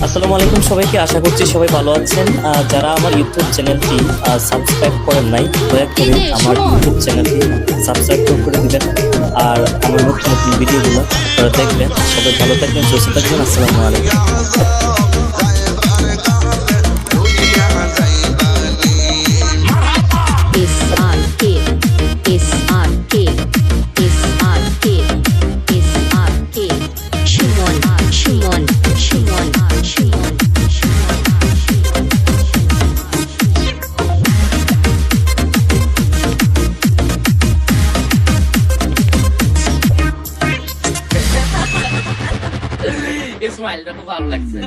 আসসালামু আলাইকুম সবাইকে, আশা করছি সবাই ভালো আছেন। যারা আমার ইউটিউব চ্যানেলটি সাবস্ক্রাইব করেন নাই, দয়া করে আমার ইউটিউব চ্যানেলটি সাবস্ক্রাইব করে দিবেন। আর আমার নতুন নতুন ভিডিওগুলো আপনারা দেখবেন। সবাই ভালো থাকবেন, সুস্থ থাকবেন। আসসালামু আলাইকুম। স্মাইলটা খুব ভালো লাগছে।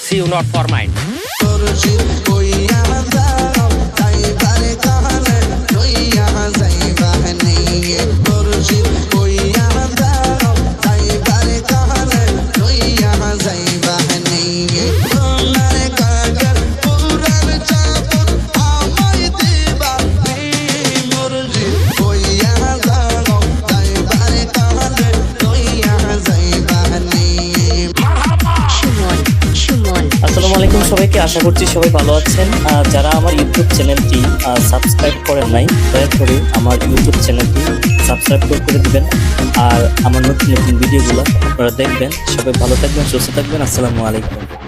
See you not for mine. আসসালামু আলাইকুম সবাইকে, আশা করছি সবাই ভালো আছেন। যারা আমার ইউটিউব চ্যানেলটি সাবস্ক্রাইব করেন নাই, দয়া করে আমার ইউটিউব চ্যানেলটি সাবস্ক্রাইব করে দিবেন। আর আমার নতুন নতুন ভিডিওগুলো আপনারা দেখবেন। সবাই ভালো থাকবেন, সুস্থ থাকবেন। আসসালামু আলাইকুম।